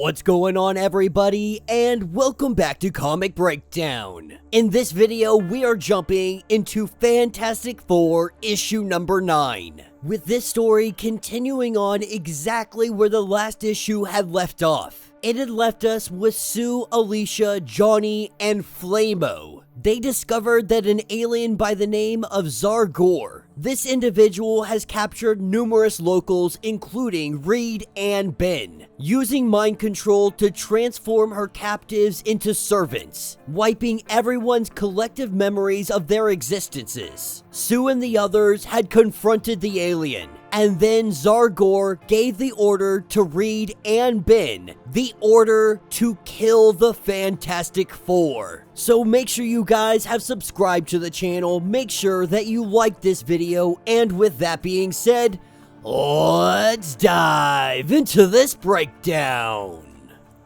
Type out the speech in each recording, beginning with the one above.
What's going on, everybody, and welcome back to Comic Breakdown. In this video, we are jumping into Fantastic Four issue number 9, with this story continuing on exactly where the last issue had left off. It had left us with Sue, Alicia, Johnny, and Flamo. They discovered that an alien by the name of Xargorr. This individual has captured numerous locals, including Reed and Ben, using mind control to transform her captives into servants, wiping everyone's collective memories of their existences. Sue and the others had confronted the alien, and then Xargorr gave the order to Reed and Ben, the order to kill the Fantastic Four. So make sure you guys have subscribed to the channel, make sure that you like this video, and with that being said, let's dive into this breakdown.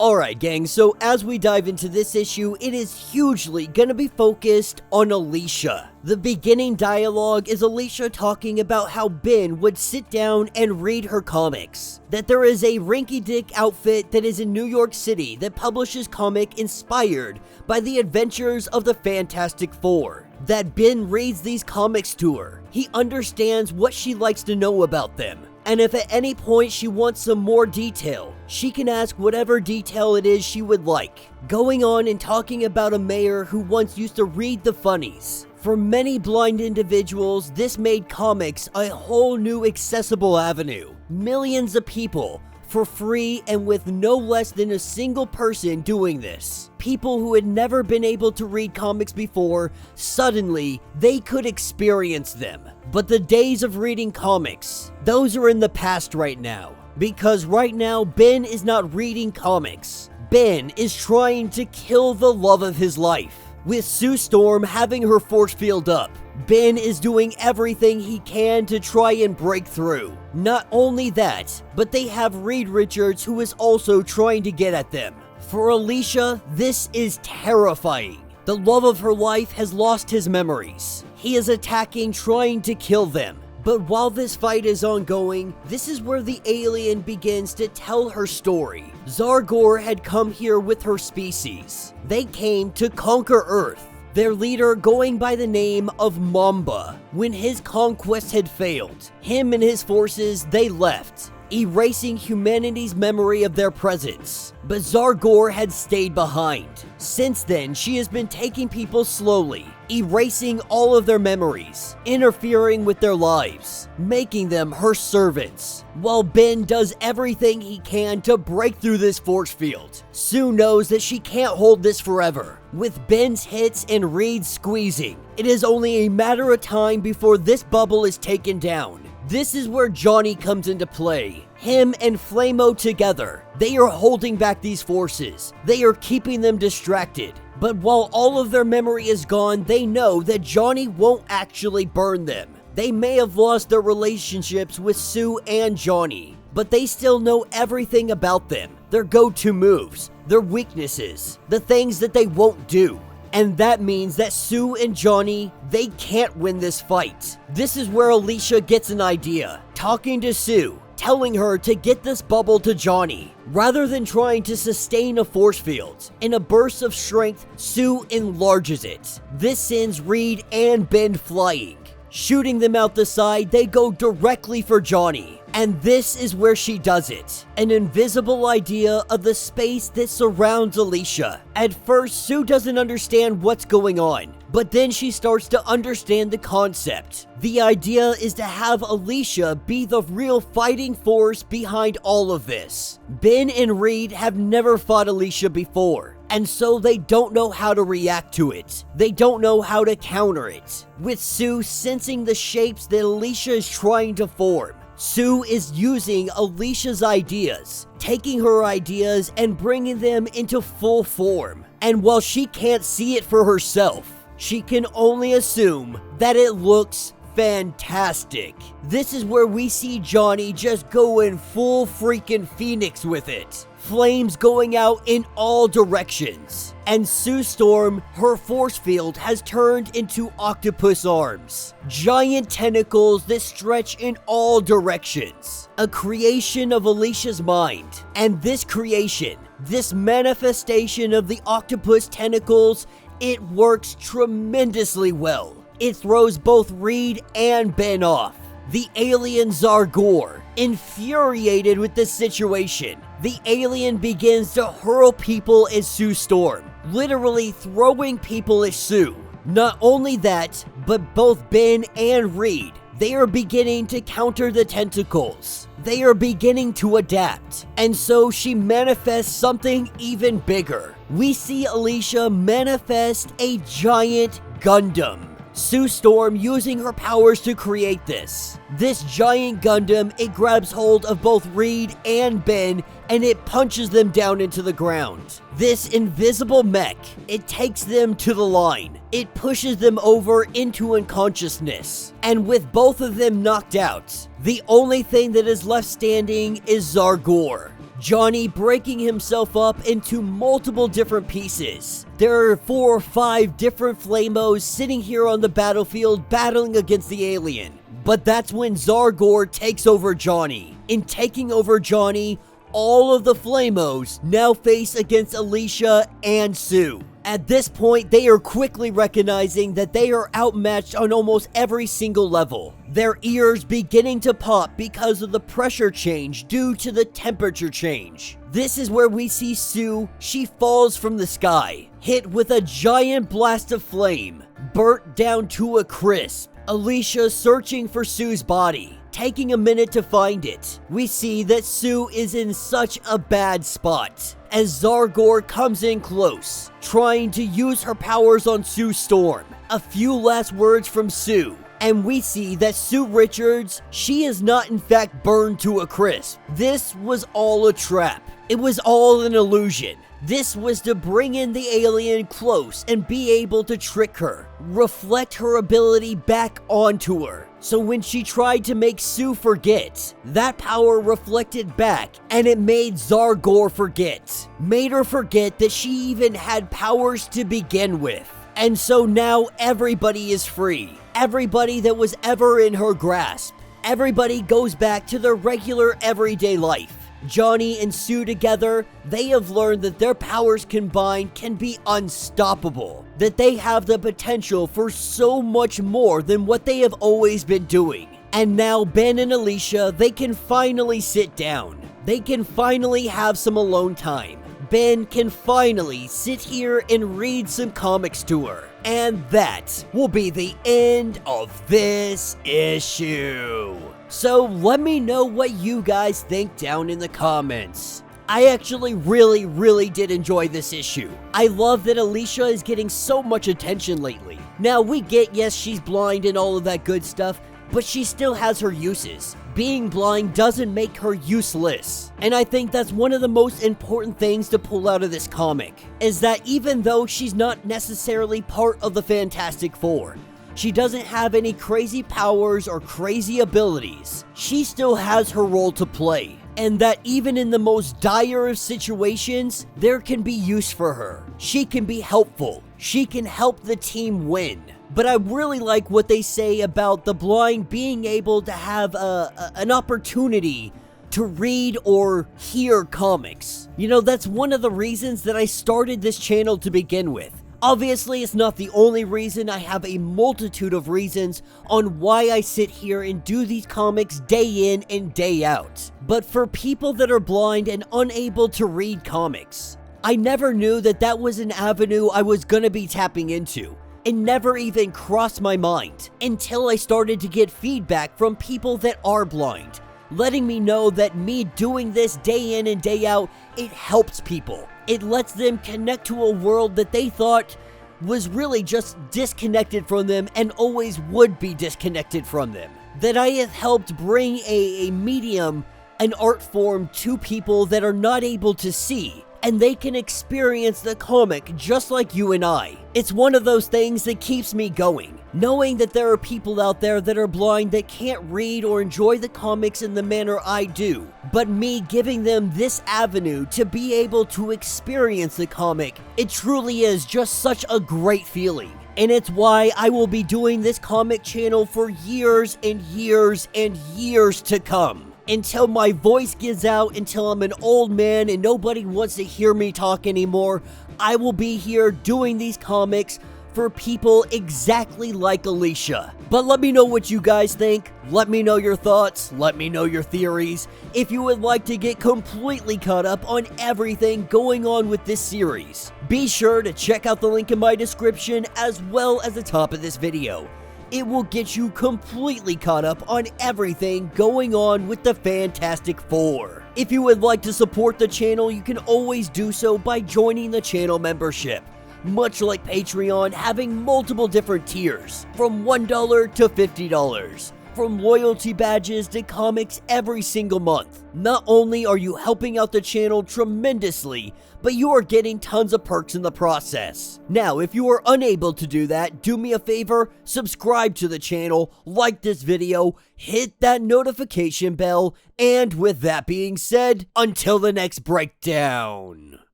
Alright gang, so as we dive into this issue, it is hugely gonna be focused on Alicia. The beginning dialogue is Alicia talking about how Ben would sit down and read her comics. That there is a rinky-dink outfit that is in New York City that publishes comic inspired by the adventures of the Fantastic Four. That Ben reads these comics to her. He understands what she likes to know about them. And if at any point she wants some more detail, she can ask whatever detail it is she would like. Going on and talking about a mayor who once used to read the funnies. For many blind individuals, this made comics a whole new accessible avenue. Millions of people, for free and with no less than a single person doing this. People who had never been able to read comics before, suddenly they could experience them. But the days of reading comics, those are in the past right now. Because right now, Ben is not reading comics. Ben is trying to kill the love of his life. With Sue Storm having her force field up, Ben is doing everything he can to try and break through. Not only that, but they have Reed Richards who is also trying to get at them. For Alicia, this is terrifying. The love of her life has lost his memories. He is attacking, trying to kill them. But while this fight is ongoing, this is where the alien begins to tell her story. Xargorr had come here with her species. They came to conquer Earth. Their leader going by the name of Mamba. When his conquest had failed, him and his forces, they left, erasing humanity's memory of their presence. But Xargorr had stayed behind. Since then, she has been taking people slowly, erasing all of their memories, interfering with their lives, making them her servants. While Ben does everything he can to break through this force field, Sue knows that she can't hold this forever. With Ben's hits and Reed squeezing, it is only a matter of time before this bubble is taken down. This is where Johnny comes into play. Him and Flamo together, they are holding back these forces. They are keeping them distracted. But while all of their memory is gone, they know that Johnny won't actually burn them. They may have lost their relationships with Sue and Johnny, but they still know everything about them. Their go-to moves, their weaknesses, the things that they won't do. And that means that Sue and Johnny, they can't win this fight. This is where Alicia gets an idea. Talking to Sue, telling her to get this bubble to Johnny. Rather than trying to sustain a force field, in a burst of strength, Sue enlarges it. This sends Reed and Ben flying. Shooting them out the side, they go directly for Johnny. And this is where she does it. An invisible idea of the space that surrounds Alicia. At first, Sue doesn't understand what's going on, but then she starts to understand the concept. The idea is to have Alicia be the real fighting force behind all of this. Ben and Reed have never fought Alicia before, and so they don't know how to react to it. They don't know how to counter it. With Sue sensing the shapes that Alicia is trying to form, Sue is using Alicia's ideas, taking her ideas and bringing them into full form. And while she can't see it for herself, she can only assume that it looks fantastic. This is where we see Johnny just going full freaking Phoenix with it. Flames going out in all directions. And Sue Storm, her force field has turned into octopus arms. Giant tentacles that stretch in all directions. A creation of Alicia's mind. And this creation This manifestation of the octopus tentacles, it works tremendously well. It throws both Reed and Ben off. The alien Xargorr, infuriated with this situation, the alien begins to hurl people at Sue Storm, literally throwing people at Sue. Not only that, but both Ben and Reed, they are beginning to counter the tentacles. They are beginning to adapt. And so she manifests something even bigger. We see Alicia manifest a giant Gundam. Sue Storm using her powers to create this. This giant Gundam, it grabs hold of both Reed and Ben and it punches them down into the ground. This invisible mech, it takes them to the line. It pushes them over into unconsciousness. And with both of them knocked out, the only thing that is left standing is Xargorr. Johnny breaking himself up into multiple different pieces. There are 4 or 5 different Flamos sitting here on the battlefield battling against the alien. But that's when Xargorr takes over Johnny. In taking over Johnny, all of the Flamos now face against Alicia and Sue. At this point, they are quickly recognizing that they are outmatched on almost every single level. Their ears beginning to pop because of the pressure change due to the temperature change. This is where we see Sue, she falls from the sky, hit with a giant blast of flame, burnt down to a crisp. Alicia searching for Sue's body, taking a minute to find it. We see that Sue is in such a bad spot as Xargorr comes in close, trying to use her powers on Sue Storm. A few last words from Sue, and we see that Sue Richards, she is not in fact burned to a crisp. This was all a trap. It was all an illusion. This was to bring in the alien close and be able to trick her, reflect her ability back onto her. So when she tried to make Sue forget, that power reflected back and it made Xargorr forget. Made her forget that she even had powers to begin with. And so now everybody is free. Everybody that was ever in her grasp. Everybody goes back to their regular everyday life. Johnny and Sue together, they have learned that their powers combined can be unstoppable. That they have the potential for so much more than what they have always been doing. And now Ben and Alicia, they can finally sit down. They can finally have some alone time. Ben can finally sit here and read some comics to her. And that will be the end of this issue. So let me know what you guys think down in the comments. I actually really did enjoy this issue. I love that Alicia is getting so much attention lately. Now we get, yes, she's blind and all of that good stuff, but she still has her uses. Being blind doesn't make her useless. And I think that's one of the most important things to pull out of this comic, is that even though she's not necessarily part of the Fantastic Four, she doesn't have any crazy powers or crazy abilities, she still has her role to play. And that even in the most dire of situations, there can be use for her. She can be helpful. She can help the team win. But I really like what they say about the blind being able to have an opportunity to read or hear comics. You know, that's one of the reasons that I started this channel to begin with. Obviously, it's not the only reason. I have a multitude of reasons on why I sit here and do these comics day in and day out. But for people that are blind and unable to read comics, I never knew that that was an avenue I was gonna be tapping into. It never even crossed my mind until I started to get feedback from people that are blind, letting me know that me doing this day in and day out, it helps people. It lets them connect to a world that they thought was really just disconnected from them and always would be disconnected from them. That I have helped bring a medium, an art form to people that are not able to see, and they can experience the comic just like you and I. It's one of those things that keeps me going, knowing that there are people out there that are blind that can't read or enjoy the comics in the manner I do, but me giving them this avenue to be able to experience the comic, it truly is just such a great feeling. And it's why I will be doing this comic channel for years and years and years to come. Until my voice gives out, until I'm an old man and nobody wants to hear me talk anymore, I will be here doing these comics for people exactly like Alicia. But let me know what you guys think. Let me know your thoughts. Let me know your theories. If you would like to get completely caught up on everything going on with this series, be sure to check out the link in my description as well as the top of this video. It will get you completely caught up on everything going on with the Fantastic Four. If you would like to support the channel, you can always do so by joining the channel membership. Much like Patreon, having multiple different tiers, from $1 to $50, from loyalty badges to comics every single month. Not only are you helping out the channel tremendously, but you are getting tons of perks in the process. Now, if you are unable to do that, do me a favor, subscribe to the channel, like this video, hit that notification bell, and with that being said, until the next breakdown.